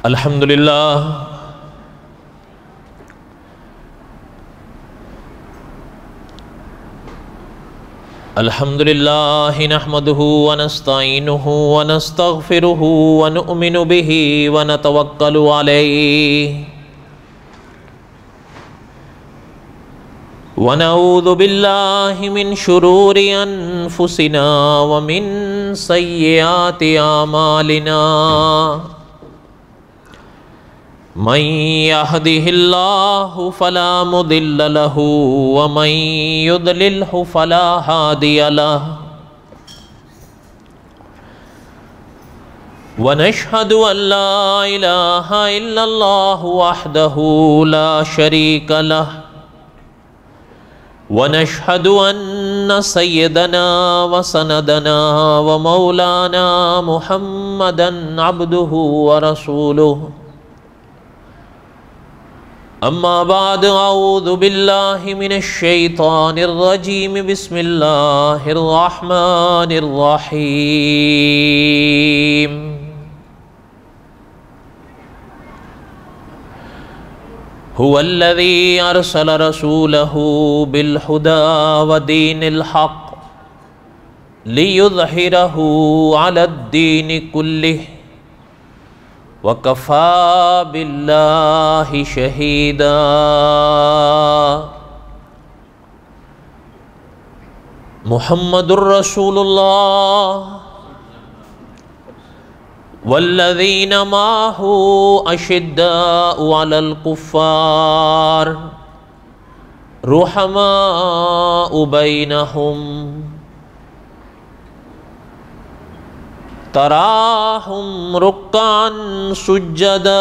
الحمدللہ الحمدللہ نحمدہ ونستعینہ ونستغفرہ ونؤمن بہ ونتوکل علیہ ونعوذ باللہ من شرور انفسنا ومن سیئات اعمالنا من يهده الله فلا مضل له ومن يضلله فلا هادي له ونشهد أن لا إله إلا الله وحده لا شريك له ونشهد أن سيدنا وسندنا ومولانا محمدا عبده ورسوله اما بعد اعوذ باللہ من الشیطان الرجیم بسم اللہ الرحمن الرحیم هو الذی ارسل رسولہ بالہدی ودین الحق لیظہرہ علی الدین کلہ وَكَفَى بِاللَّهِ شَهِيدًا محمد الرسول اللہ والذین معہ اشداء علی الکفار رحماء بینہم تراہم رکعا سجدا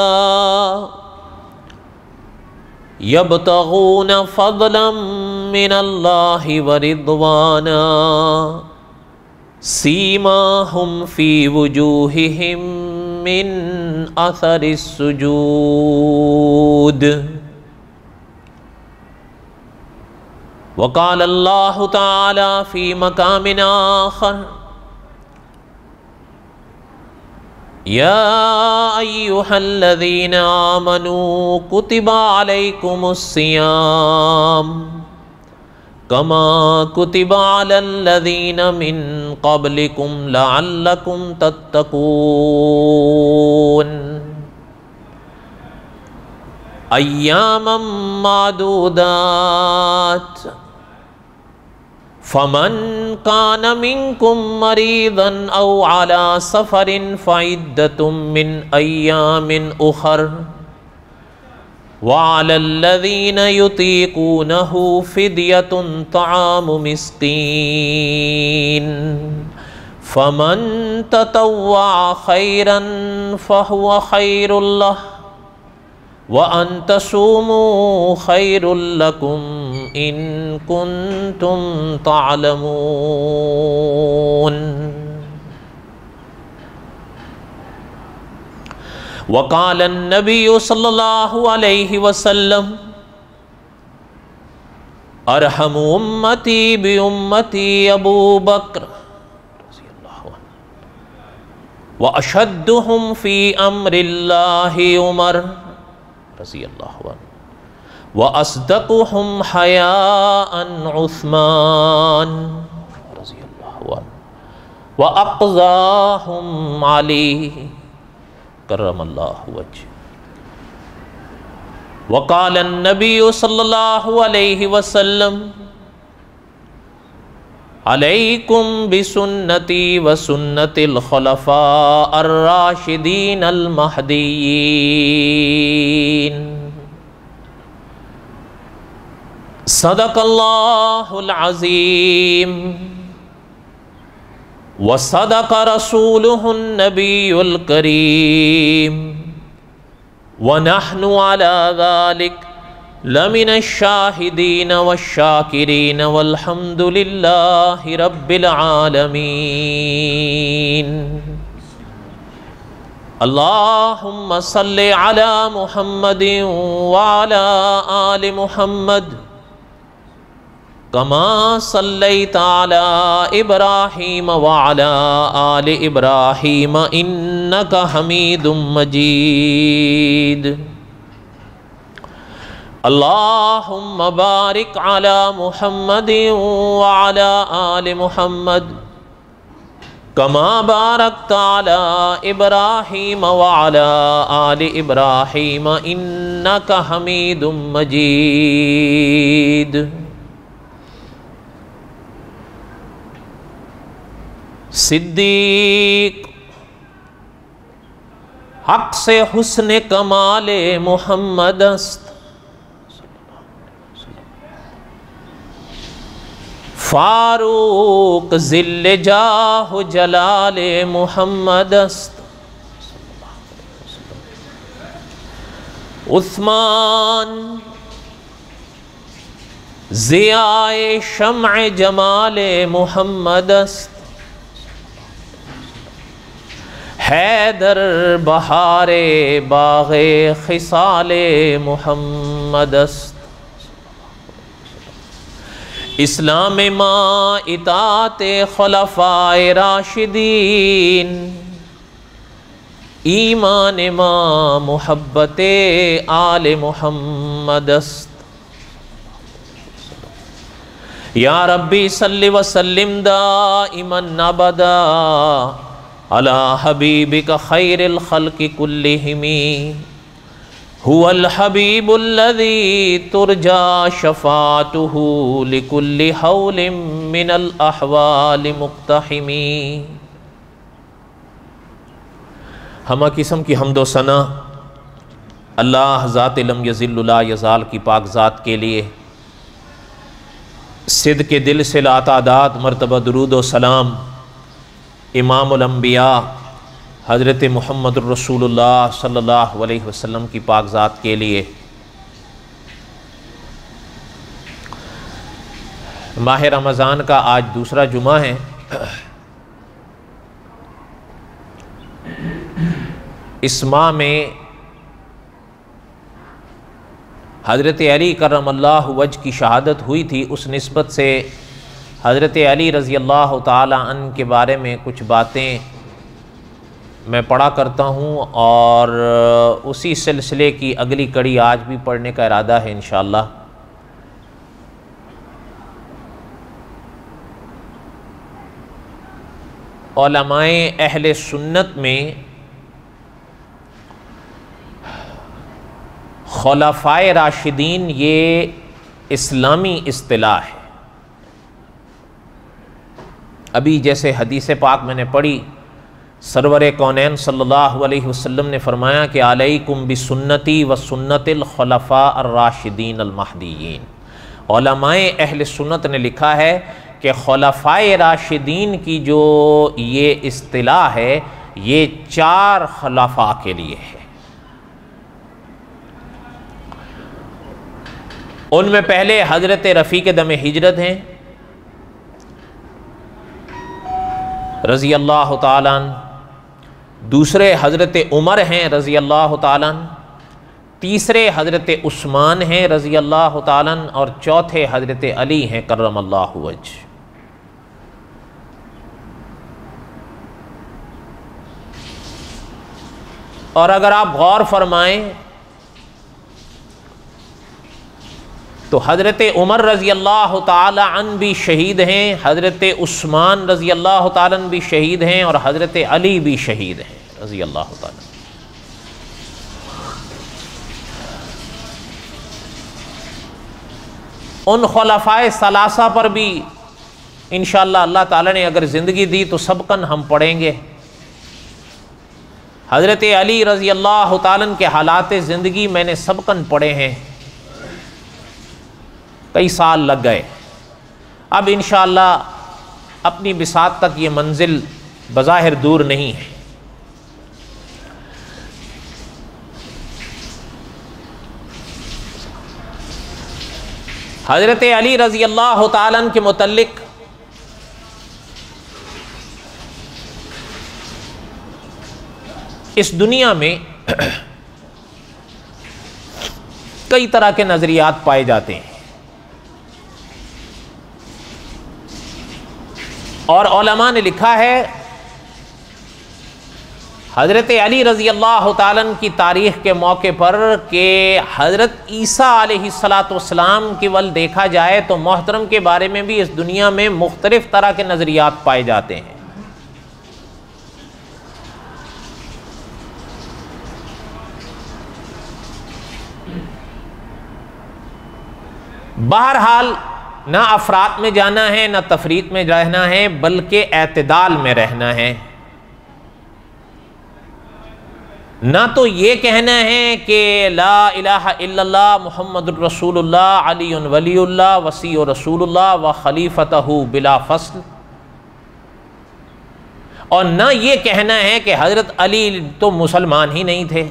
یبتغون فضلا من اللہ ورضوانا سیماہم فی وجوہہم من اثر السجود وقال اللہ تعالی فی مقام آخر یا ایہا الذین آمنوا کتب علیکم الصیام کما کتب علی الذین من قبلکم لعلکم تتقون ایاما معدودات فمن كان منكم مريضا أو على سفر فعدة من أيام أخر وعلى الذين يطيقونه فدية طعام مسكين فمن تطوع خيرا فهو خير له وَأَن تَصُومُوا خَيْرٌ لَكُمْ إِن كُنتُمْ تَعْلَمُونَ وقال النبي صلى الله عليه وسلم ارحم امتی بامتی ابو بکر رضی اللہ عنہ واشدهم في امر الله عمر رضی اللہ عنہ وَأَصْدَقُهُمْ حَيَاءً عُثْمَانَ رضی اللہ عنہ وَأَقْضَاهُمْ عَلِيهِ کرم اللہ وجہ وقال النبی صلی اللہ علیہ وسلم علیکم بسنتی وسنت الخلفاء الراشدین المہدیین صدق اللہ العظیم وصدق رسولہ النبی الکریم ونحن على ذلك لمن الشاہدین والشاکرین والحمد للہ رب العالمین اللہم صل علی محمد وعلی آل محمد كما صليت على إبراهيم وعلى آل إبراهيم إنك حميد مجيد اللهم بارك على محمد وعلى آل محمد كما باركت على إبراهيم وعلى آل إبراهيم إنك حميد مجيد صدیق حق سے حسن کمال محمد است فاروق ذل جاہ جلال محمد است عثمان ضیاء شمع جمال محمد است حیدر بہار باغ خصال محمد است اسلام ما اطاعت خلفاء راشدین ایمان ما محبت آل محمد است یا ربی صلی وسلم دائما ابدا علی حبیبک خیر الخلق کلہم هو الحبیب الذی ترجا شفاعته لکل حول من الاحوال مقتحم. ہمہ قسم کی حمد و ثنا اللہ ذات لم یذل لا یزال کی پاک ذات کے لیے صدق کے دل سے لا تعداد مرتبہ درود و سلام امام الانبیاء حضرت محمد الرسول اللہ صلی اللہ علیہ وسلم کی پاک ذات کے لیے. ماہ رمضان کا آج دوسرا جمعہ ہے. اس ماہ میں حضرت علی کرم اللہ وجہ کی شہادت ہوئی تھی. اس نسبت سے حضرت علی رضی اللہ تعالی عنہ کے بارے میں کچھ باتیں میں پڑھا کرتا ہوں اور اسی سلسلے کی اگلی کڑی آج بھی پڑھنے کا ارادہ ہے انشاءاللہ. علماء اہل سنت میں خلفائے راشدین یہ اسلامی اصطلاح ہے. ابھی جیسے حدیث پاک میں نے پڑھی سرور کونین صلی اللہ علیہ وسلم نے فرمایا کہ علیکم بسنتی و سنت الخلفاء الراشدین المہدیین. علماء اہل سنت نے لکھا ہے کہ خلفائے راشدین کی جو یہ اصطلاح ہے یہ 4 خلفاء کے لیے ہے. ان میں پہلے حضرت رفیق دم ہجرت ہیں رضی اللہ تعالیٰ عنہ، دوسرے حضرت عمر ہیں رضی اللہ تعالیٰ عنہ، تیسرے حضرت عثمان ہیں رضی اللہ تعالیٰ عنہ، اور چوتھے حضرت علی ہیں کرم اللہ وجہ. اور اگر آپ غور فرمائیں تو حضرت عمر رضی اللہ تعالی عنہ بھی شہید ہیں، حضرت عثمان رضی اللہ تعالی عنہ بھی شہید ہیں، اور حضرت علی بھی شہید ہیں رضی اللہ تعالی عنہ. ان خلفائے ثلاثہ پر بھی انشاءاللہ اللہ تعالی نے اگر زندگی دی تو سبقاً ہم پڑھیں گے. حضرت علی رضی اللہ تعالی عنہ کے حالات زندگی میں نے سبقاً پڑھے ہیں، کئی سال لگ گئے. اب انشاءاللہ اپنی بساط تک یہ منزل بظاہر دور نہیں ہے. حضرت علی رضی اللہ تعالیٰ عنہ کے متعلق اس دنیا میں کئی طرح کے نظریات پائے جاتے ہیں. اور علماء نے لکھا ہے حضرت علی رضی اللہ تعالیٰ کی تاریخ کے موقع پر کہ حضرت عیسیٰ علیہ السلام کے ول دیکھا جائے تو محترم کے بارے میں بھی اس دنیا میں مختلف طرح کے نظریات پائے جاتے ہیں۔ بہرحال نہ افراط میں جانا ہے نہ تفریط میں رہنا ہے، بلکہ اعتدال میں رہنا ہے۔ نہ تو یہ کہنا ہے کہ لا الہ الا اللہ محمد الرسول اللہ علی ولی اللہ وصی رسول اللہ و خلیفتہ بلا فصل، اور نہ یہ کہنا ہے کہ حضرت علی تو مسلمان ہی نہیں تھے،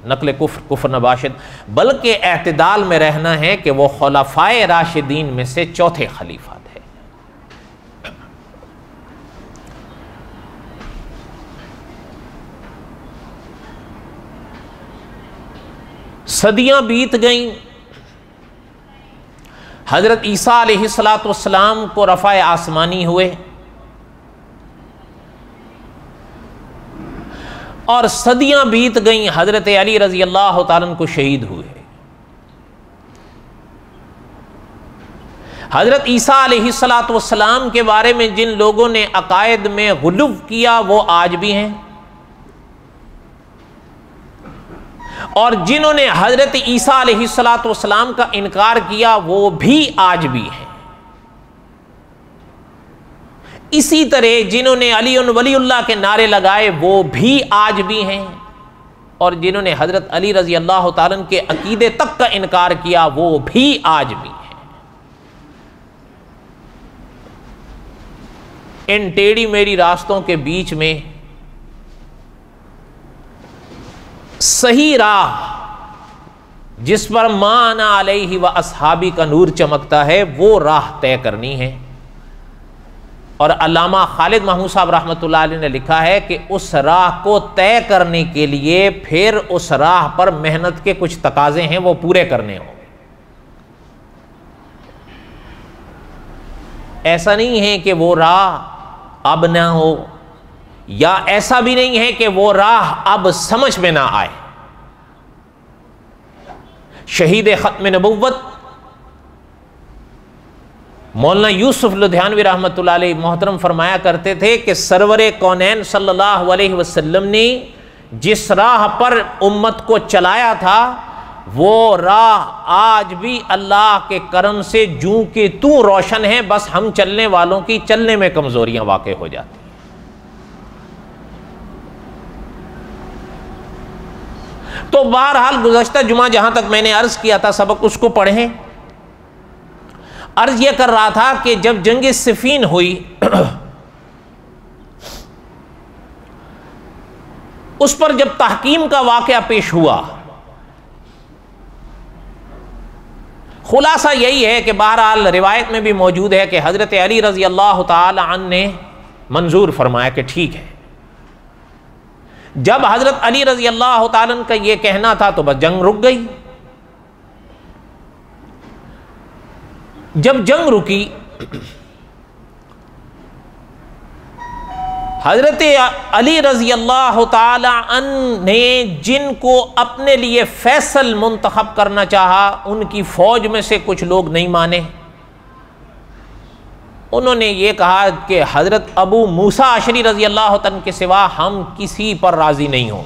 نقل کفر نباشد، بلکہ اعتدال میں رہنا ہے کہ وہ خلفائے راشدین میں سے چوتھے خلیفہ تھے۔ صدیاں بیت گئیں، حضرت عیسیٰ علیہ السلام کو رفع آسمانی ہوئے، اور صدیاں بیت گئیں، حضرت علی رضی اللہ تعالیٰ کو شہید ہوئے۔ حضرت عیسیٰ علیہ السلام کے بارے میں جن لوگوں نے عقائد میں غلو کیا وہ آج بھی ہیں، اور جنہوں نے حضرت عیسیٰ علیہ السلام کا انکار کیا وہ بھی آج بھی ہیں۔ اسی طرح جنہوں نے علی ولی اللہ کے نعرے لگائے وہ بھی آج بھی ہیں، اور جنہوں نے حضرت علی رضی اللہ تعالیٰ کے عقیدے تک کا انکار کیا وہ بھی آج بھی ہیں۔ ان ٹیڑھی میڑھی راستوں کے بیچ میں صحیح راہ جس پر ما انا علیہ و اصحابی کا نور چمکتا ہے وہ راہ طے کرنی ہے، اور علامہ خالد محمود صاحب رحمۃ اللہ علیہ نے لکھا ہے کہ اس راہ کو طے کرنے کے لیے پھر اس راہ پر محنت کے کچھ تقاضے ہیں وہ پورے کرنے ہوں۔ ایسا نہیں ہے کہ وہ راہ اب نہ ہو، یا ایسا بھی نہیں ہے کہ وہ راہ اب سمجھ میں نہ آئے۔ شہید ختم نبوت مولانا یوسف لدھیانوی رحمۃ اللہ علیہ محترم فرمایا کرتے تھے کہ سرور کونین صلی اللہ علیہ وسلم نے جس راہ پر امت کو چلایا تھا وہ راہ آج بھی اللہ کے کرم سے جوں کہ تو روشن ہے، بس ہم چلنے والوں کی چلنے میں کمزوریاں واقع ہو جاتی۔ تو بہرحال گزشتہ جمعہ جہاں تک میں نے عرض کیا تھا سبق اس کو پڑھیں۔ عرض یہ کر رہا تھا کہ جب جنگ صفین ہوئی اس پر جب تحکیم کا واقعہ پیش ہوا، خلاصہ یہی ہے کہ بہرحال روایت میں بھی موجود ہے کہ حضرت علی رضی اللہ تعالی عنہ نے منظور فرمایا کہ ٹھیک ہے۔ جب حضرت علی رضی اللہ تعالیٰ کا یہ کہنا تھا تو بس جنگ رک گئی۔ جب جنگ رکی حضرت علی رضی اللہ تعالی عنہ نے جن کو اپنے لیے فیصل منتخب کرنا چاہا ان کی فوج میں سے کچھ لوگ نہیں مانے۔ انہوں نے یہ کہا کہ حضرت ابو موسیٰ اشعری رضی اللہ عنہ کے سوا ہم کسی پر راضی نہیں ہوں۔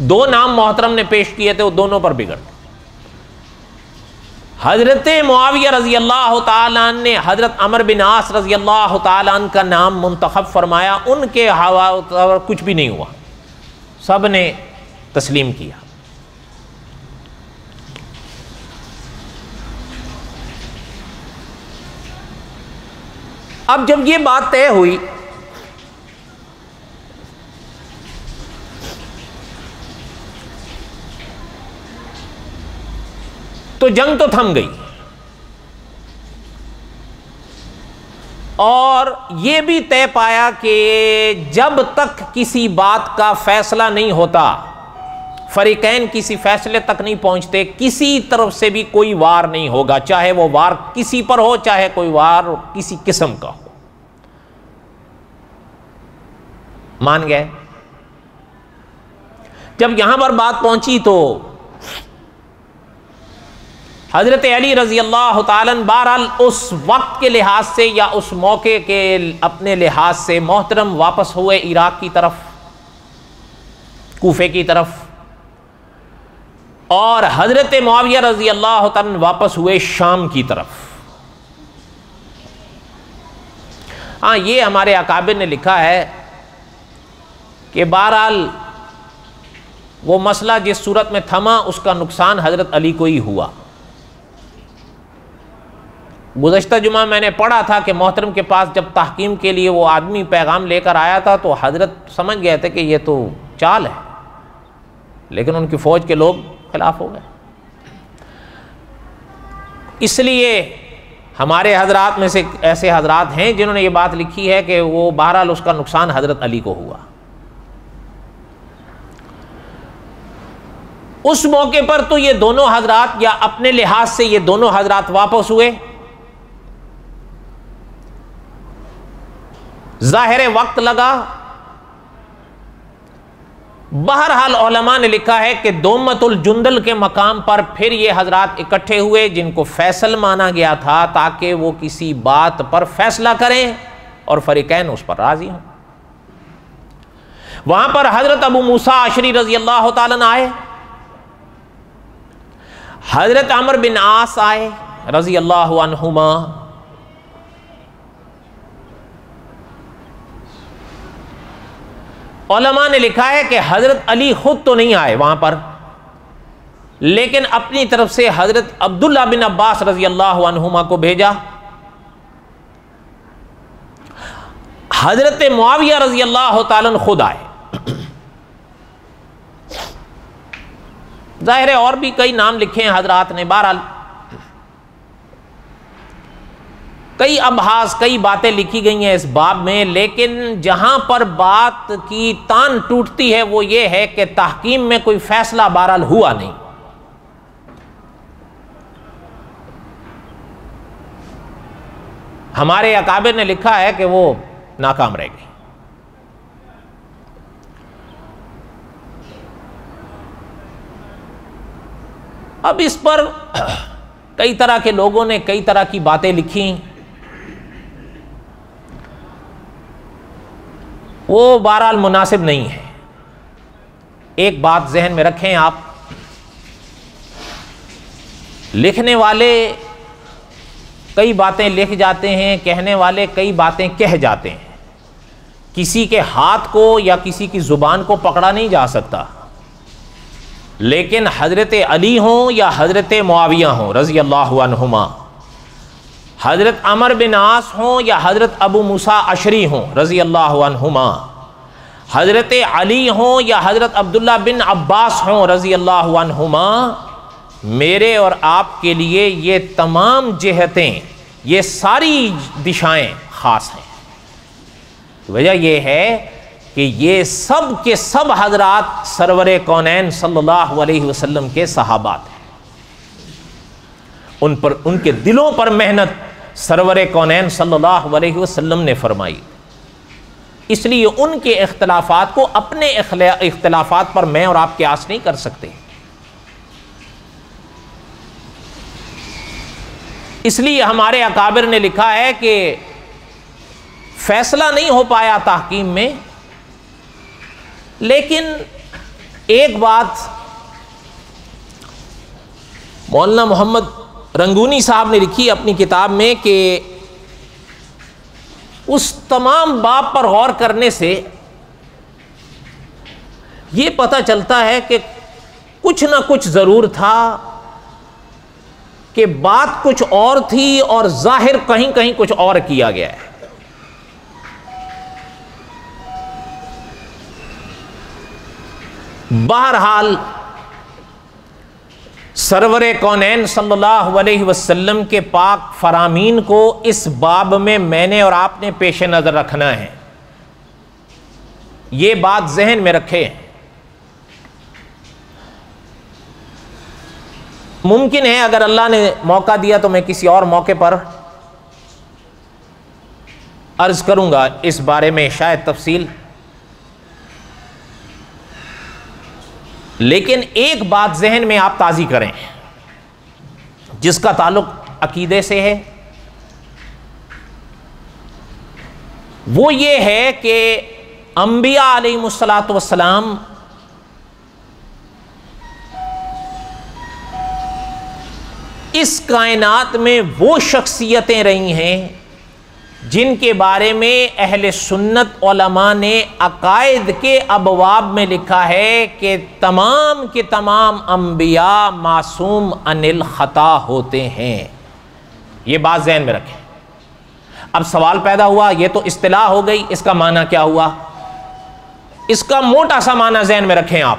دو نام محترم نے پیش کیے تھے، وہ دونوں پر بگڑ گئے۔ حضرت معاویہ رضی اللہ تعالیٰ عنہ نے حضرت عمرو بن عاص رضی اللہ تعالیٰ عنہ کا نام منتخب فرمایا، ان کے حوالے کچھ بھی نہیں ہوا، سب نے تسلیم کیا۔ اب جب یہ بات طے ہوئی تو جنگ تو تھم گئی، اور یہ بھی طے پایا کہ جب تک کسی بات کا فیصلہ نہیں ہوتا فریقین کسی فیصلے تک نہیں پہنچتے، کسی طرف سے بھی کوئی وار نہیں ہوگا، چاہے وہ وار کسی پر ہو، چاہے کوئی وار کسی قسم کا ہو۔ مان گئے؟ جب یہاں پر بات پہنچی تو حضرت علی رضی اللہ تعالیٰ بہرحال اس وقت کے لحاظ سے یا اس موقع کے اپنے لحاظ سے محترم واپس ہوئے عراق کی طرف، کوفے کی طرف، اور حضرت معاویہ رضی اللہ تعالیٰ واپس ہوئے شام کی طرف۔ ہاں یہ ہمارے اکابر نے لکھا ہے کہ بہرحال وہ مسئلہ جس صورت میں تھما اس کا نقصان حضرت علی کو ہی ہوا۔ گزشتہ جمعہ میں نے پڑھا تھا کہ محترم کے پاس جب تحکیم کے لیے وہ آدمی پیغام لے کر آیا تھا تو حضرت سمجھ گئے تھے کہ یہ تو چال ہے، لیکن ان کی فوج کے لوگ خلاف ہو گئے۔ اس لیے ہمارے حضرات میں سے ایسے حضرات ہیں جنہوں نے یہ بات لکھی ہے کہ وہ بہرحال اس کا نقصان حضرت علی کو ہوا۔ اس موقع پر تو یہ دونوں حضرات یا اپنے لحاظ سے یہ دونوں حضرات واپس ہوئے، ظاہر وقت لگا۔ بہرحال علماء نے لکھا ہے کہ دومت الجندل کے مقام پر پھر یہ حضرات اکٹھے ہوئے جن کو فیصل مانا گیا تھا تاکہ وہ کسی بات پر فیصلہ کریں اور فریقین اس پر راضی ہوں۔ وہاں پر حضرت ابو موسیٰ اشعری رضی اللہ تعالیٰ آئے، حضرت عمر بن عاص آئے رضی اللہ عنہما، علماء نے لکھا ہے کہ حضرت علی خود تو نہیں آئے وہاں پر، لیکن اپنی طرف سے حضرت عبداللہ بن عباس رضی اللہ عنہما کو بھیجا۔ حضرت معاویہ رضی اللہ تعالیٰ خود آئے۔ ظاہر ہے اور بھی کئی نام لکھے ہیں حضرات نے، بہرحال کئی ابحاث کئی باتیں لکھی گئی ہیں اس باب میں، لیکن جہاں پر بات کی تان ٹوٹتی ہے وہ یہ ہے کہ تحکیم میں کوئی فیصلہ بہرحال ہوا نہیں۔ ہمارے اکابر نے لکھا ہے کہ وہ ناکام رہ گئی۔ اب اس پر کئی طرح کے لوگوں نے کئی طرح کی باتیں لکھی، وہ بہرحال مناسب نہیں ہے۔ ایک بات ذہن میں رکھیں آپ، لکھنے والے کئی باتیں لکھ جاتے ہیں، کہنے والے کئی باتیں کہہ جاتے ہیں، کسی کے ہاتھ کو یا کسی کی زبان کو پکڑا نہیں جا سکتا، لیکن حضرت علی ہوں یا حضرت معاویہ ہوں رضی اللہ عنہما، حضرت عمر بن عاص ہوں یا حضرت ابو موسیٰ اشعری ہوں رضی اللہ عنہما، حضرت علی ہوں یا حضرت عبداللہ بن عباس ہوں رضی اللہ عنہما، میرے اور آپ کے لیے یہ تمام جہتیں، یہ ساری دشائیں خاص ہیں۔ وجہ یہ ہے کہ یہ سب کے سب حضرات سرور کونین صلی اللہ علیہ وسلم کے صحابات ہیں، ان کے دلوں پر محنت سرور کونین صلی اللہ علیہ وسلم نے فرمائی، اس لیے ان کے اختلافات کو اپنے اختلافات پر میں اور آپ قیاس نہیں کر سکتے۔ اس لیے ہمارے اکابر نے لکھا ہے کہ فیصلہ نہیں ہو پایا تحکیم میں، لیکن ایک بات مولانا محمد رنگونی صاحب نے لکھی اپنی کتاب میں کہ اس تمام باب پر غور کرنے سے یہ پتہ چلتا ہے کہ کچھ نہ کچھ ضرور تھا، کہ بات کچھ اور تھی اور ظاہر کہیں کہیں کچھ اور کیا گیا ہے۔ بہرحال سرور کونین صلی اللہ علیہ وسلم کے پاک فرامین کو اس باب میں نے اور آپ نے پیش نظر رکھنا ہے، یہ بات ذہن میں رکھے۔ ممکن ہے اگر اللہ نے موقع دیا تو میں کسی اور موقع پر عرض کروں گا اس بارے میں شاید تفصیل. لیکن ایک بات ذہن میں آپ تازی کریں جس کا تعلق عقیدے سے ہے، وہ یہ ہے کہ انبیاء علیہم الصلاۃ والسلام اس کائنات میں وہ شخصیتیں رہی ہیں جن کے بارے میں اہل سنت علماء نے عقائد کے ابواب میں لکھا ہے کہ تمام کے تمام انبیاء معصوم عن الخطا ہوتے ہیں. یہ بات ذہن میں رکھیں. اب سوال پیدا ہوا، یہ تو اصطلاح ہو گئی، اس کا معنی کیا ہوا؟ اس کا موٹا سا معنی ذہن میں رکھیں آپ.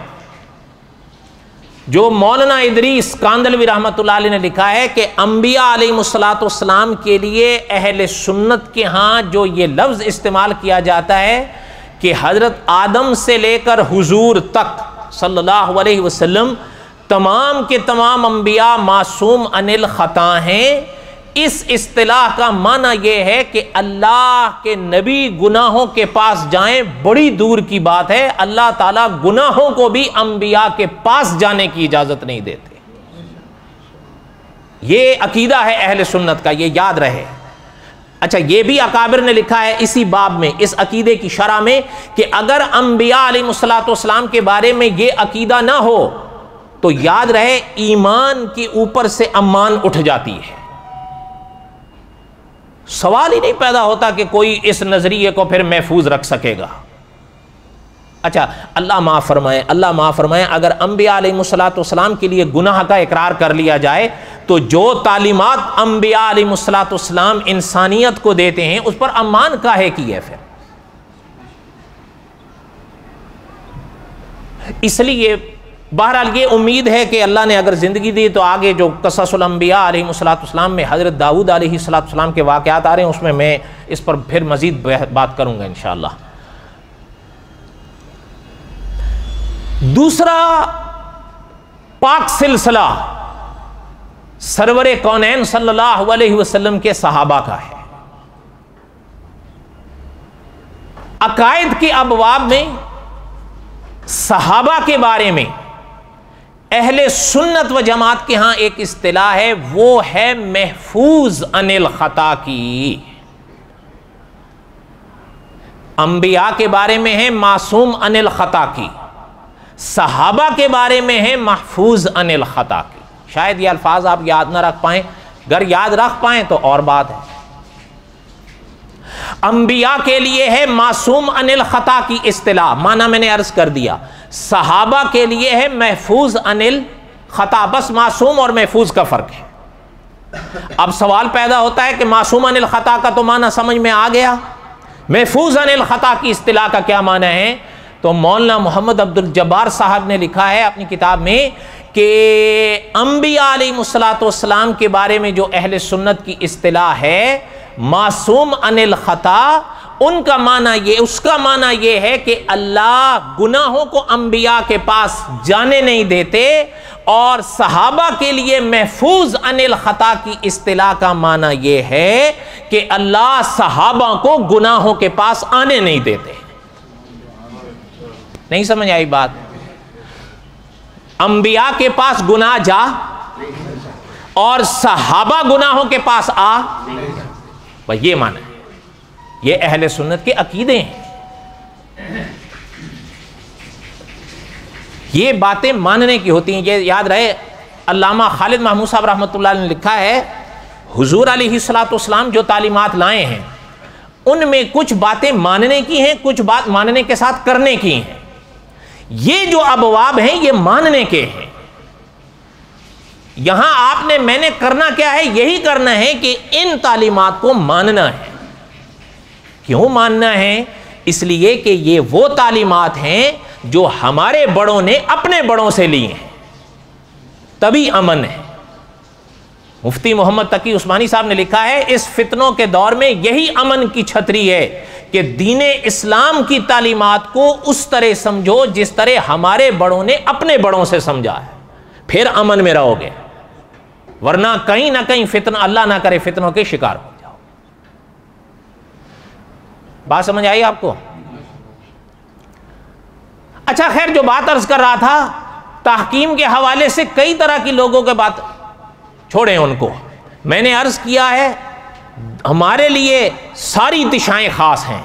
جو مولانا ادریس کاندلوی رحمۃ اللہ علیہ نے لکھا ہے کہ انبیاء علیہ الصلاۃ والسلام کے لیے اہل سنت کے ہاں جو یہ لفظ استعمال کیا جاتا ہے کہ حضرت آدم سے لے کر حضور تک صلی اللہ علیہ وسلم تمام کے تمام انبیاء معصوم عن الخطا ہیں. اس اصطلاح کا معنی یہ ہے کہ اللہ کے نبی گناہوں کے پاس جائیں بڑی دور کی بات ہے. اللہ تعالیٰ گناہوں کو بھی انبیاء کے پاس جانے کی اجازت نہیں دیتے. یہ عقیدہ ہے اہل سنت کا، یہ یاد رہے. اچھا، یہ بھی اکابر نے لکھا ہے اسی باب میں، اس عقیدے کی شرح میں، کہ اگر انبیاء علیہ الصلوۃ والسلام کے بارے میں یہ عقیدہ نہ ہو تو یاد رہے ایمان کے اوپر سے امان اٹھ جاتی ہے. سوال ہی نہیں پیدا ہوتا کہ کوئی اس نظریے کو پھر محفوظ رکھ سکے گا. اچھا، اللہ معاف فرمائے، اللہ معاف فرمائے، اگر انبیاء علیہ الصلوۃ والسلام کے لیے گناہ کا اقرار کر لیا جائے تو جو تعلیمات انبیاء علیہ الصلوۃ والسلام انسانیت کو دیتے ہیں اس پر امان کاہے کی ہے؟ پھر اس لیے بہرحال یہ امید ہے کہ اللہ نے اگر زندگی دی تو آگے جو قصص الانبیاء علیہ الصلوۃ والسلام میں حضرت داؤد علیہ الصلوۃ والسلام کے واقعات آ رہے ہیں، اس میں اس پر پھر مزید بات کروں گا انشاءاللہ. دوسرا پاک سلسلہ سرور کونین صلی اللہ علیہ وسلم کے صحابہ کا ہے. عقائد کے ابواب میں صحابہ کے بارے میں اہل سنت و جماعت کے ہاں ایک اصطلاح ہے، وہ ہے محفوظ عن الخطا کی. انبیاء کے بارے میں ہے معصوم عن الخطا کی، صحابہ کے بارے میں ہے محفوظ عن الخطا کی. شاید یہ الفاظ آپ یاد نہ رکھ پائیں، اگر یاد رکھ پائیں تو اور بات ہے. انبیاء کے لیے ہے معصوم عن الخطا کی اصطلاح، معنی میں نے عرض کر دیا. صحابہ کے لیے ہے محفوظ عن الخطا. بس معصوم اور محفوظ کا فرق ہے. اب سوال پیدا ہوتا ہے کہ معصوم عن الخطا کا تو معنی سمجھ میں آ گیا، محفوظ عن الخطا کی اصطلاح کا کیا معنی ہے؟ تو مولانا محمد عبد الجبار صاحب نے لکھا ہے اپنی کتاب میں کہ انبیاء علیہ الصلوۃ والسلام کے بارے میں جو اہل سنت کی اصطلاح ہے معصوم عن الخطا، ان کا معنی یہ، اس کا معنی یہ ہے کہ اللہ گناہوں کو انبیاء کے پاس جانے نہیں دیتے، اور صحابہ کے لیے محفوظ عن الخطا کی اصطلاح کا معنی یہ ہے کہ اللہ صحابہ کو گناہوں کے پاس آنے نہیں دیتے. نہیں سمجھ آئی بات؟ انبیاء کے پاس گناہ جا اور صحابہ گناہوں کے پاس آ، بس یہ معنی ہے. یہ اہل سنت کے عقیدے ہیں. یہ باتیں ماننے کی ہوتی ہیں. یہ یاد رہے، علامہ خالد محمود صاحب رحمۃ اللہ علیہ نے لکھا ہے حضور علیہ الصلوۃ والسلام جو تعلیمات لائے ہیں ان میں کچھ باتیں ماننے کی ہیں، کچھ بات ماننے کے ساتھ کرنے کی ہیں. یہ جو ابواب ہیں یہ ماننے کے ہیں. یہاں آپ نے میں نے کرنا کیا ہے؟ یہی کرنا ہے کہ ان تعلیمات کو ماننا ہے. کیوں ماننا ہے؟ اس لیے کہ یہ وہ تعلیمات ہیں جو ہمارے بڑوں نے اپنے بڑوں سے لی ہیں، تبھی امن ہے. مفتی محمد تقی عثمانی صاحب نے لکھا ہے اس فتنوں کے دور میں یہی امن کی چھتری ہے کہ دین اسلام کی تعلیمات کو اس طرح سمجھو جس طرح ہمارے بڑوں نے اپنے بڑوں سے سمجھا ہے، پھر امن میں رہو گے. ورنہ کہیں نہ کہیں فتنہ، اللہ نہ کرے فتنوں کے شکار ہو جاؤ۔ بات سمجھ آئی آپ کو؟ اچھا خیر، جو بات عرض کر رہا تھا تحکیم کے حوالے سے کئی طرح کی لوگوں کے بات چھوڑیں ان کو، میں نے عرض کیا ہے ہمارے لیے ساری دشائیں خاص ہیں،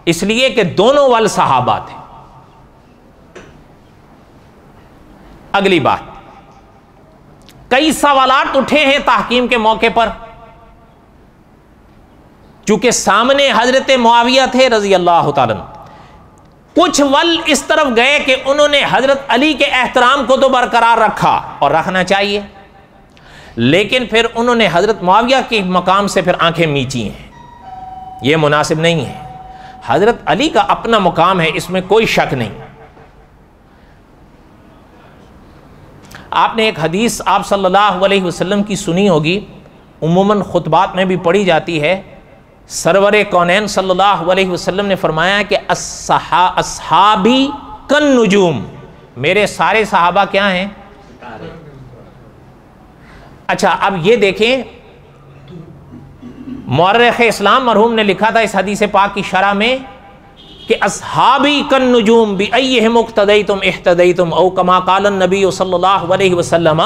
اس لیے کہ دونوں وال صحابہ تھے۔ اگلی بات، کئی سوالات اٹھے ہیں تحکیم کے موقع پر، چونکہ سامنے حضرت معاویہ تھے رضی اللہ تعالیٰ عنہ، کچھ ول اس طرف گئے کہ انہوں نے حضرت علی کے احترام کو تو برقرار رکھا اور رکھنا چاہیے، لیکن پھر انہوں نے حضرت معاویہ کے مقام سے پھر آنکھیں میچی ہیں، یہ مناسب نہیں ہے۔ حضرت علی کا اپنا مقام ہے، اس میں کوئی شک نہیں۔ آپ نے ایک حدیث آپ صلی اللہ علیہ وسلم کی سنی ہوگی، عموماً خطبات میں بھی پڑھی جاتی ہے، سرور کونین صلی اللہ علیہ وسلم نے فرمایا کہ اصحابی کالنجوم، میرے سارے صحابہ کیا ہیں؟ اچھا اب یہ دیکھیں، مورخ اسلام مرحوم نے لکھا تھا اس حدیث پاک کی شرح میں کہ اصحابی کالنجوم بأیہم اقتدیتم اہتدیتم او کما قال النبی صلی اللہ علیہ وسلم۔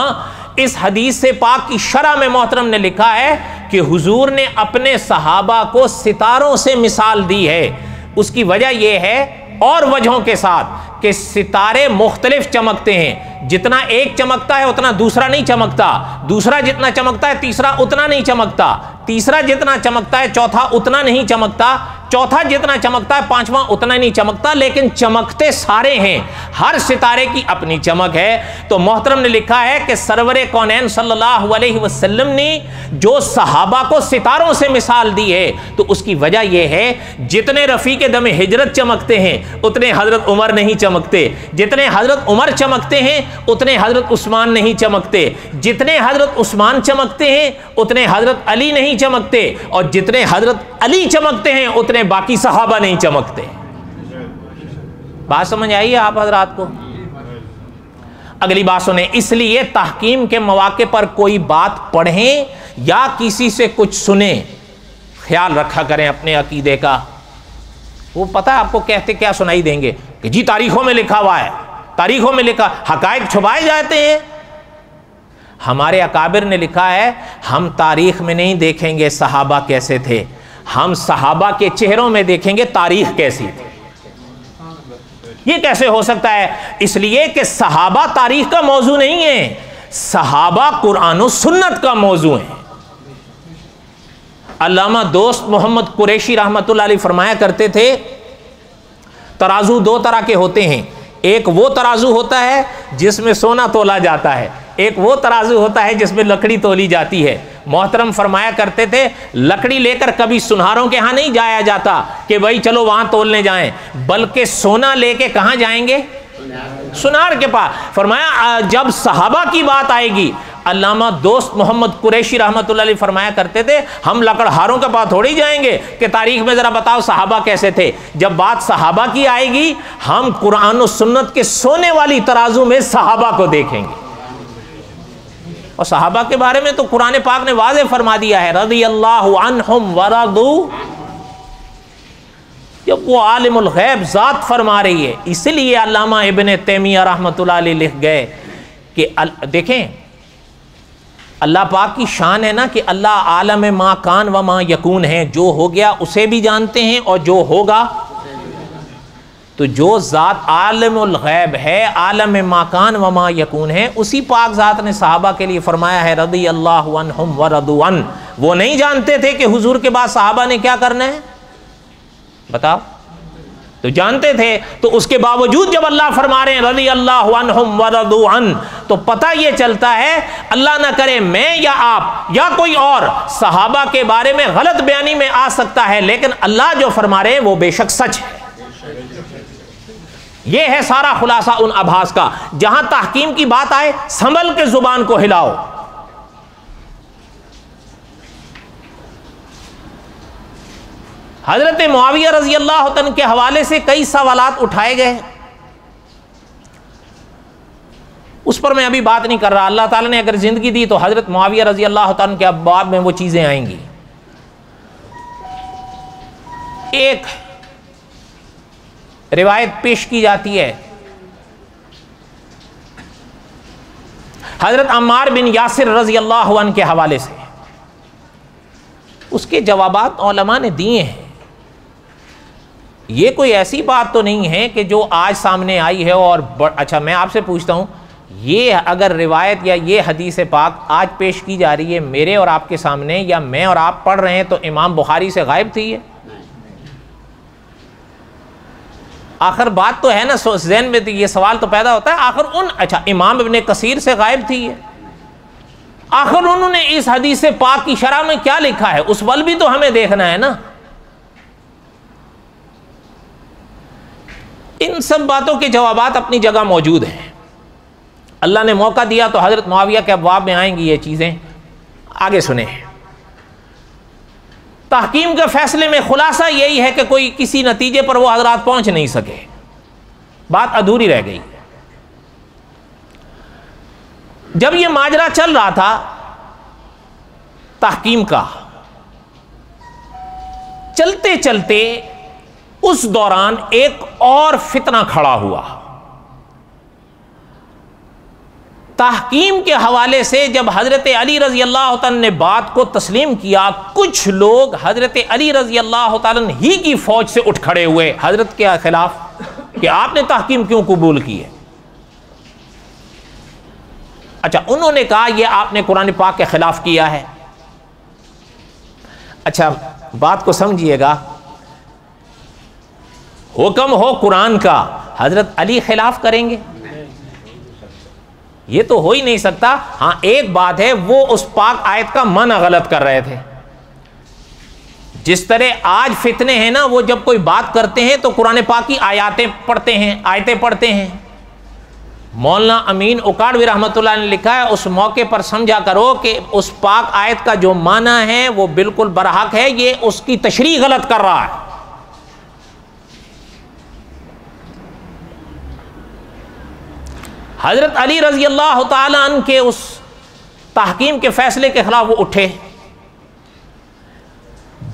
اس حدیث پاک کی شرح میں محترم نے لکھا ہے کہ حضور نے اپنے صحابہ کو ستاروں سے مثال دی ہے۔ اس کی وجہ یہ ہے اور وجہوں کے ساتھ کہ ستارے مختلف چمکتے ہیں، جتنا ایک چمکتا ہے اتنا دوسرا نہیں چمکتا، دوسرا جتنا چمکتا ہے تیسرا اتنا نہیں چمکتا، تیسرا جتنا چمکتا ہے چوتھا اتنا نہیں چمکتا، چوتھا جتنا چمکتا ہے پانچواں اتنا نہیں چمکتا، لیکن چمکتے سارے ہیں، ہر ستارے کی اپنی چمک ہے۔ تو محترم نے لکھا ہے کہ سرور کونین صلی اللہ علیہ وسلم نے جو صحابہ کو ستاروں سے مثال دی ہے تو اس کی وجہ یہ ہے جتنے رفیق دم ہجرت چمکتے ہیں اتنے حضرت عمر نہیں چمکتے، جتنے حضرت عمر چمکتے ہیں اتنے حضرت عثمان نہیں چمکتے، جتنے حضرت عثمان چمکتے ہیں اتنے حضرت علی نہیں چمکتے، اور جتنے حضرت علی چمکتے ہیں اتنے باقی صحابہ نہیں چمکتے۔ بات سمجھ آئی ہے آپ حضرات کو؟ اگلی بات سنیں، اس لیے تحکیم کے مواقع پر کوئی بات پڑھیں یا کسی سے کچھ سنیں، خیال رکھا کریں اپنے عقیدے کا۔ وہ پتہ ہے آپ کو کہتے کیا سنائی دیں گے کہ جی تاریخوں میں لکھا ہوا ہے، تاریخوں میں لکھا، حقائق چھپائے جاتے ہیں۔ ہمارے اکابر نے لکھا ہے ہم تاریخ میں نہیں دیکھیں گے صحابہ کیسے تھے، ہم صحابہ کے چہروں میں دیکھیں گے تاریخ کیسی تھی۔ یہ کیسے ہو سکتا ہے؟ اس لیے کہ صحابہ تاریخ کا موضوع نہیں ہے، صحابہ قرآن و سنت کا موضوع ہے۔ علامہ دوست محمد قریشی رحمۃ اللہ علیہ فرمایا کرتے تھے ترازو دو طرح کے ہوتے ہیں، ایک وہ ترازو ہوتا ہے جس میں سونا تولا جاتا ہے، ایک وہ ترازو ہوتا ہے جس میں لکڑی تولی جاتی ہے۔ محترم فرمایا کرتے تھے لکڑی لے کر کبھی سنہاروں کے ہاں نہیں جایا جاتا کہ بھائی چلو وہاں تولنے جائیں، بلکہ سونا لے کے کہاں جائیں گے؟ سنار کے پاس۔ فرمایا جب صحابہ کی بات آئے گی، علامہ دوست محمد قریشی رحمۃ اللہ علیہ فرمایا کرتے تھے ہم لکڑہاروں کے پاس تھوڑی جائیں گے کہ تاریخ میں ذرا بتاؤ صحابہ کیسے تھے، جب بات صحابہ کی آئے گی ہم قرآن و سنت کے سونے والی ترازو میں صحابہ کو دیکھیں گے۔ اور صحابہ کے بارے میں تو قرآن پاک نے واضح فرما دیا ہے رضی اللہ عنہم ورضوا، جب وہ عالم الغیب ذات فرما رہی ہے۔ اس لیے علامہ ابن تیمیہ رحمۃ اللہ علیہ لکھ گئے کہ دیکھیں اللہ پاک کی شان ہے نا کہ اللہ عالم ما کان و ما یکون ہے، جو ہو گیا اسے بھی جانتے ہیں اور جو ہوگا، تو جو ذات عالم الغیب ہے، عالم ما کان و ما یکون ہے، اسی پاک ذات نے صحابہ کے لیے فرمایا ہے رضی اللہ عنہم ورضوا عنہ۔ وہ نہیں جانتے تھے کہ حضور کے بعد صحابہ نے کیا کرنا ہے؟ بتاؤ، تو جانتے تھے، تو اس کے باوجود جب اللہ فرما رہے ہیں رضی اللہ عنہم ورضوا عنہ، تو پتہ یہ چلتا ہے اللہ نہ کرے میں یا آپ یا کوئی اور صحابہ کے بارے میں غلط بیانی میں آ سکتا ہے، لیکن اللہ جو فرما رہے ہیں وہ بے شک سچ ہے۔ یہ ہے سارا خلاصہ ان ابحاث کا۔ جہاں تحکیم کی بات آئے سنبھل کے زبان کو ہلاؤ۔ حضرت معاویہ رضی اللہ عنہ کے حوالے سے کئی سوالات اٹھائے گئے، اس پر میں ابھی بات نہیں کر رہا. اللہ تعالیٰ نے اگر زندگی دی تو حضرت معاویہ رضی اللہ تعالیٰ کے بعد میں وہ چیزیں آئیں گی. ایک روایت پیش کی جاتی ہے حضرت عمار بن یاسر رضی اللہ عنہ کے حوالے سے. اس کے جوابات علماء نے دیے ہیں. یہ کوئی ایسی بات تو نہیں ہے کہ جو آج سامنے آئی ہے اور اچھا میں آپ سے پوچھتا ہوں, یہ اگر روایت یا یہ حدیث پاک آج پیش کی جا رہی ہے میرے اور آپ کے سامنے, یا میں اور آپ پڑھ رہے ہیں, تو امام بخاری سے غائب تھی یہ؟ آخر بات تو ہے نا, ذہن میں یہ سوال تو پیدا ہوتا ہے, آخر اچھا امام ابن کثیر سے غائب تھی یہ؟ آخر انہوں نے اس حدیث پاک کی شرح میں کیا لکھا ہے, اس ول بھی تو ہمیں دیکھنا ہے نا. ان سب باتوں کے جوابات اپنی جگہ موجود ہیں. اللہ نے موقع دیا تو حضرت معاویہ کے ابواب میں آئیں گی یہ چیزیں. آگے سنیں. تحکیم کے فیصلے میں خلاصہ یہی ہے کہ کوئی کسی نتیجے پر وہ حضرات پہنچ نہیں سکے, بات ادھوری رہ گئی. جب یہ ماجرا چل رہا تھا تحکیم کا, چلتے چلتے اس دوران ایک اور فتنہ کھڑا ہوا. تحکیم کے حوالے سے جب حضرت علی رضی اللہ تعالیٰ نے بات کو تسلیم کیا, کچھ لوگ حضرت علی رضی اللہ تعالیٰ ہی کی فوج سے اٹھ کھڑے ہوئے حضرت کے خلاف کہ آپ نے تحکیم کیوں قبول کی ہے. اچھا انہوں نے کہا یہ آپ نے قرآن پاک کے خلاف کیا ہے. اچھا بات کو سمجھیے گا, حکم ہو قرآن کا, حضرت علی خلاف کریں گے؟ یہ تو ہو ہی نہیں سکتا. ہاں ایک بات ہے, وہ اس پاک آیت کا معنی غلط کر رہے تھے. جس طرح آج فتنے ہیں نا, وہ جب کوئی بات کرتے ہیں تو قرآن پاک کی آیتیں پڑھتے ہیں. مولانا امین اکاڑوی رحمۃ اللہ نے لکھا ہے, اس موقع پر سمجھا کرو کہ اس پاک آیت کا جو معنی ہے وہ بالکل برحق ہے, یہ اس کی تشریح غلط کر رہا ہے. حضرت علی رضی اللہ تعالی عنہ کے اس تحکیم کے فیصلے کے خلاف وہ اٹھے.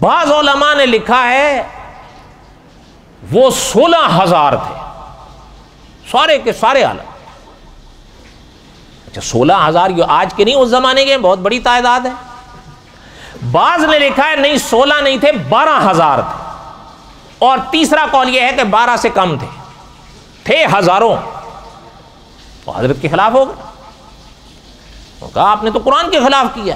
بعض علماء نے لکھا ہے وہ 16,000 تھے, سارے کے سارے عالم. اچھا 16,000 یہ آج کے نہیں, اس زمانے کے بہت بڑی تعداد ہے. بعض نے لکھا ہے نہیں 16 نہیں تھے, 12,000 تھے. اور تیسرا قول یہ ہے کہ 12 سے کم تھے ہزاروں. تو حضرت کے خلاف ہوگا, کہا آپ نے تو قرآن کے خلاف کیا.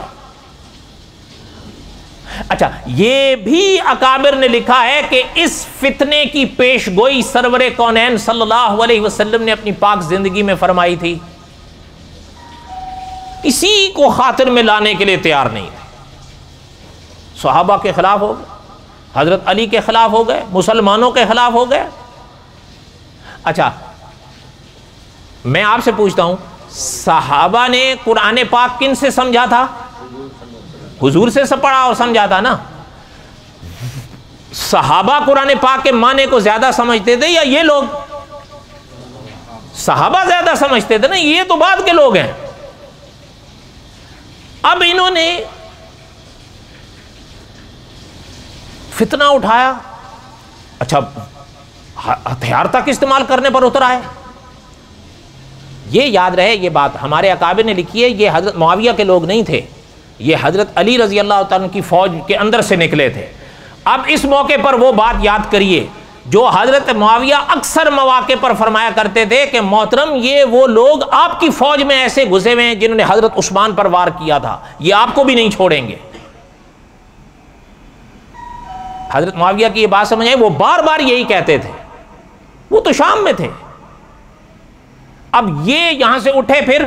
اچھا یہ بھی اکابر نے لکھا ہے کہ اس فتنے کی پیش گوئی سرور کونین صلی اللہ علیہ وسلم نے اپنی پاک زندگی میں فرمائی تھی. کسی کو خاطر میں لانے کے لیے تیار نہیں تھے. صحابہ کے خلاف ہو گئے, حضرت علی کے خلاف ہو گئے, مسلمانوں کے خلاف ہو گئے. اچھا میں آپ سے پوچھتا ہوں, صحابہ نے قرآن پاک کن سے سمجھا تھا؟ حضور سے پڑھا اور سمجھا تھا نا. صحابہ قرآن پاک کے معنی کو زیادہ سمجھتے تھے یا یہ لوگ؟ صحابہ زیادہ سمجھتے تھے نا, یہ تو بعد کے لوگ ہیں. اب انہوں نے فتنہ اٹھایا. اچھا ہتھیار تک استعمال کرنے پر اترا ہے. یہ یاد رہے, یہ بات ہمارے اکابر نے لکھی ہے, یہ حضرت معاویہ کے لوگ نہیں تھے, یہ حضرت علی رضی اللہ تعالیٰ کی فوج کے اندر سے نکلے تھے. اب اس موقع پر وہ بات یاد کریے جو حضرت معاویہ اکثر مواقع پر فرمایا کرتے تھے کہ محترم یہ وہ لوگ آپ کی فوج میں ایسے گھسے ہوئے ہیں جنہوں نے حضرت عثمان پر وار کیا تھا, یہ آپ کو بھی نہیں چھوڑیں گے. حضرت معاویہ کی یہ بات سمجھ آئی, وہ بار بار یہی کہتے تھے. وہ تو شام میں تھے. اب یہ یہاں سے اٹھے, پھر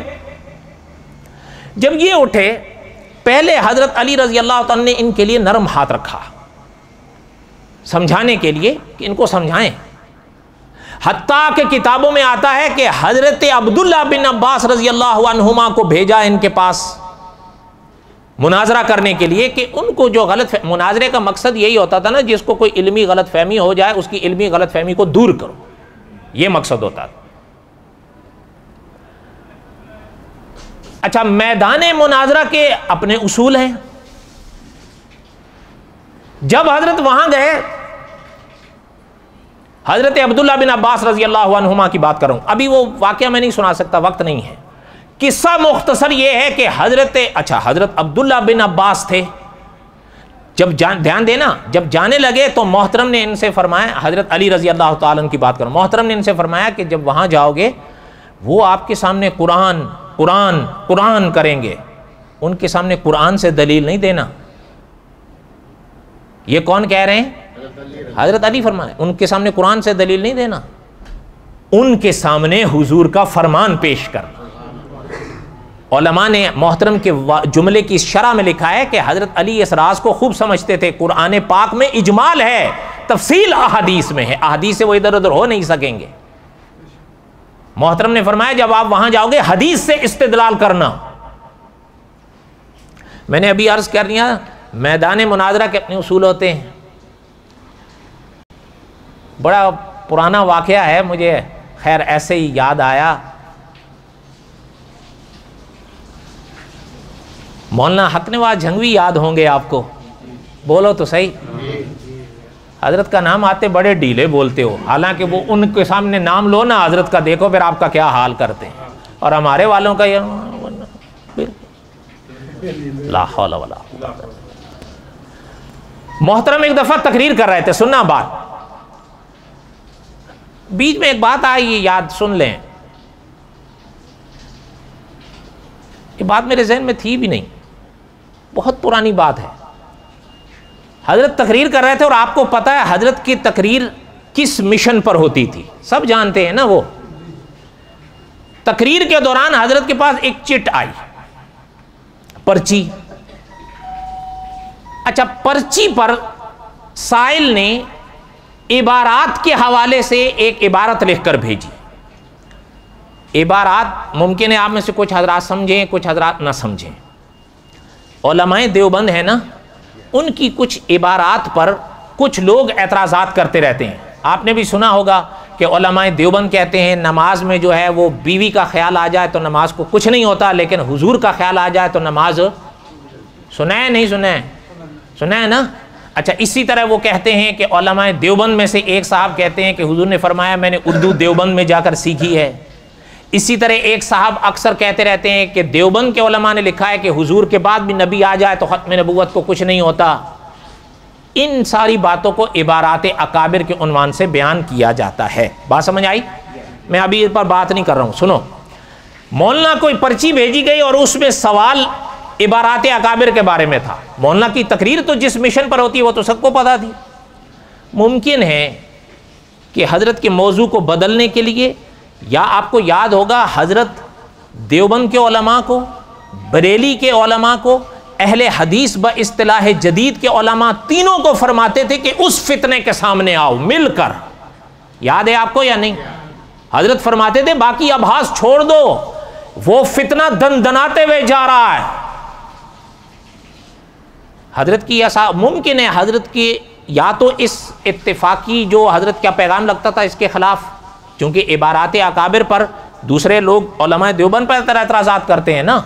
جب یہ اٹھے پہلے حضرت علی رضی اللہ تعالیٰ نے ان کے لیے نرم ہاتھ رکھا سمجھانے کے لیے کہ ان کو سمجھائیں. حتیٰ کہ کتابوں میں آتا ہے کہ حضرت عبداللہ بن عباس رضی اللہ عنہما کو بھیجا ان کے پاس مناظرہ کرنے کے لیے کہ ان کو جو مناظرے کا مقصد یہی ہوتا تھا نا, جس کو کوئی علمی غلط فہمی ہو جائے اس کی علمی غلط فہمی کو دور کرو, یہ مقصد ہوتا تھا. اچھا میدان مناظرہ کے اپنے اصول ہیں. جب حضرت وہاں گئے، حضرت عبداللہ بن عباس رضی اللہ عنہما کی بات کروں، ابھی وہ واقعہ میں نہیں سنا سکتا، وقت نہیں ہے. قصہ مختصر یہ ہے کہ حضرت عبداللہ بن عباس تھے. جب دھیان دینا، جب جانے لگے تو محترم نے ان سے فرمایا، حضرت علی رضی اللہ تعالیٰ عنہ کی بات کروں، محترم نے ان سے فرمایا کہ جب وہاں جاؤ گے وہ آپ کے سامنے قرآن کریں گے، ان کے سامنے قرآن سے دلیل نہیں دینا. یہ کون کہہ رہے ہیں؟ حضرت علی فرمائے ان کے سامنے قرآن سے دلیل نہیں دینا، ان کے سامنے حضور کا فرمان پیش کرنا. علماء نے محترم کے جملے کی شرح میں لکھا ہے کہ حضرت علی اس راز کو خوب سمجھتے تھے. قرآن پاک میں اجمال ہے، تفصیل احادیث میں ہے، احادیث سے وہ ادھر ادھر ہو نہیں سکیں گے. محترم نے فرمایا جب آپ وہاں جاؤ گے حدیث سے استدلال کرنا. میں نے ابھی عرض کر دیا میدان مناظرہ کے اپنے اصول ہوتے ہیں. بڑا پرانا واقعہ ہے، مجھے خیر ایسے ہی یاد آیا. مولانا حق نواز جھنگوی یاد ہوں گے آپ کو، بولو تو صحیح. حضرت کا نام آتے بڑے ڈھیلے بولتے ہو، حالانکہ وہ ان کے سامنے نام لو نا حضرت کا، دیکھو پھر آپ کا کیا حال کرتے ہیں. اور ہمارے والوں کا یہ لا حول ولا قوت. محترم ایک دفعہ تقریر کر رہے تھے، سننا بات، بیچ میں ایک بات آئی، یہ یاد سن لیں، یہ بات میرے ذہن میں تھی بھی نہیں، بہت پرانی بات ہے. حضرت تقریر کر رہے تھے اور آپ کو پتہ ہے حضرت کی تقریر کس مشن پر ہوتی تھی، سب جانتے ہیں نا. وہ تقریر کے دوران حضرت کے پاس ایک چٹ آئی، پرچی. اچھا پرچی پر سائل نے عبارات کے حوالے سے ایک عبارت لکھ کر بھیجی. عبارات ممکن ہے آپ میں سے کچھ حضرات سمجھیں کچھ حضرات نہ سمجھیں. علماء دیوبند ہے نا، ان کی کچھ عبارات پر کچھ لوگ اعتراضات کرتے رہتے ہیں. آپ نے بھی سنا ہوگا کہ علماء دیوبند کہتے ہیں نماز میں جو ہے وہ بیوی کا خیال آ جائے تو نماز کو کچھ نہیں ہوتا، لیکن حضور کا خیال آ جائے تو نماز. سنا ہے نہیں سنا ہے؟ سنا ہے نا. اچھا اسی طرح وہ کہتے ہیں کہ علماء دیوبند میں سے ایک صاحب کہتے ہیں کہ حضور نے فرمایا میں نے اردو دیوبند میں جا کر سیکھی ہے. اسی طرح ایک صاحب اکثر کہتے رہتے ہیں کہ دیوبند کے علماء نے لکھا ہے کہ حضور کے بعد بھی نبی آ جائے تو ختم نبوت کو کچھ نہیں ہوتا. ان ساری باتوں کو عبارات اکابر کے عنوان سے بیان کیا جاتا ہے. بات سمجھ آئی؟ میں ابھی اس پر بات نہیں کر رہا ہوں. سنو، مولانا کوئی پرچی بھیجی گئی اور اس میں سوال عبارات اکابر کے بارے میں تھا. مولانا کی تقریر تو جس مشن پر ہوتی ہے وہ تو سب کو پتا تھی. ممکن ہے کہ حضرت کے موضوع کو بدلنے کے لیے، یا آپ کو یاد ہوگا حضرت دیوبند کے علماء کو، بریلی کے علماء کو، اہل حدیث با اصطلاح جدید کے علماء تینوں کو فرماتے تھے کہ اس فتنے کے سامنے آؤ مل کر. یاد ہے آپ کو یا نہیں؟ حضرت فرماتے تھے باقی ابحاث چھوڑ دو، وہ فتنہ دندناتے ہوئے جا رہا ہے. حضرت کی ایسا ممکن ہے حضرت کی یا تو اس اتفاقی جو حضرت کا پیغام لگتا تھا اس کے خلاف، کیونکہ عبارات اکابر پر دوسرے لوگ علماء دیوبند پر اعتراضات کرتے ہیں نا،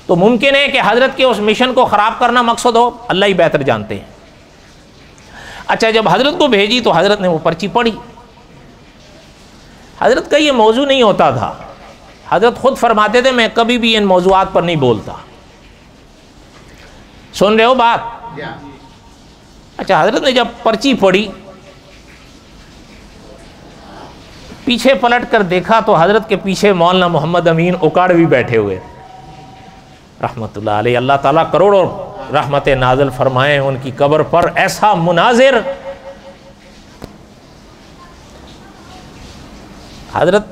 تو ممکن ہے کہ حضرت کے اس مشن کو خراب کرنا مقصد ہو، اللہ ہی بہتر جانتے ہیں. اچھا جب حضرت کو بھیجی تو حضرت نے وہ پرچی پڑھی. حضرت کا یہ موضوع نہیں ہوتا تھا، حضرت خود فرماتے تھے میں کبھی بھی ان موضوعات پر نہیں بولتا. سن رہے ہو بات؟ اچھا حضرت نے جب پرچی پڑھی، پیچھے پلٹ کر دیکھا تو حضرت کے پیچھے مولانا محمد امین اکاڑوی بیٹھے ہوئے رحمت اللہ علیہ. اللہ تعالیٰ کروڑوں رحمت نازل فرمائے ان کی قبر پر. ایسا مناظر، حضرت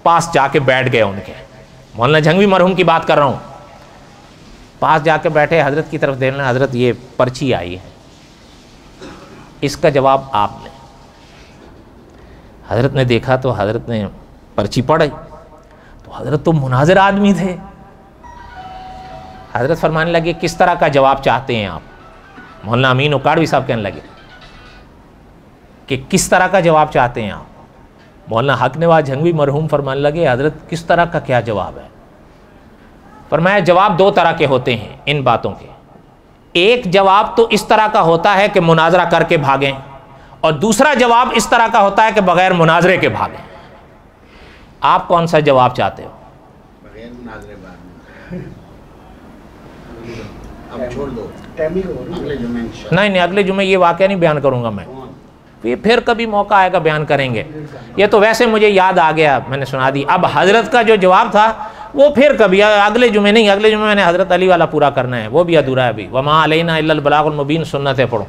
پاس جا کے بیٹھ گئے ان کے، مولانا جھنگوی مرحوم کی بات کر رہا ہوں. پاس جا کے بیٹھے، حضرت کی طرف دیکھنا، حضرت یہ پرچی آئی ہے، اس کا جواب آپ نے. حضرت نے دیکھا تو حضرت نے پرچی پڑھی تو حضرت تو مناظر آدمی تھے. حضرت فرمانے لگے کس طرح کا جواب چاہتے ہیں آپ؟ مولانا امین اکاڑوی صاحب کہنے لگے کہ کس طرح کا جواب چاہتے ہیں آپ؟ مولانا حق نواز جھنگوی مرحوم فرمانے لگے حضرت کس طرح کا کیا جواب ہے؟ فرمایا جواب دو طرح کے ہوتے ہیں ان باتوں کے، ایک جواب تو اس طرح کا ہوتا ہے کہ مناظرہ کر کے بھاگیں، اور دوسرا جواب اس طرح کا ہوتا ہے کہ بغیر مناظرے کے بھاگیں۔ آپ کون سا جواب چاہتے ہو؟ بغیر مناظرے بھاگنے۔ اب چھوڑ دو، اگلے جمعے انشاءاللہ۔ نہیں اگلے جمعے یہ واقعہ نہیں بیان کروں گا میں، پھر کبھی موقع آئے گا بیان کریں گے۔ یہ تو ویسے مجھے یاد آ گیا، میں نے سنا دی۔ اب حضرت کا جو جواب تھا وہ پھر کبھی، اگلے جمعے نہیں، اگلے جمعے میں نے حضرت علی والا پورا کرنا ہے، وہ بھی ادھورا ہے ابھی۔ وما علینا الا البلاغ المبین، سنتیں پڑھو۔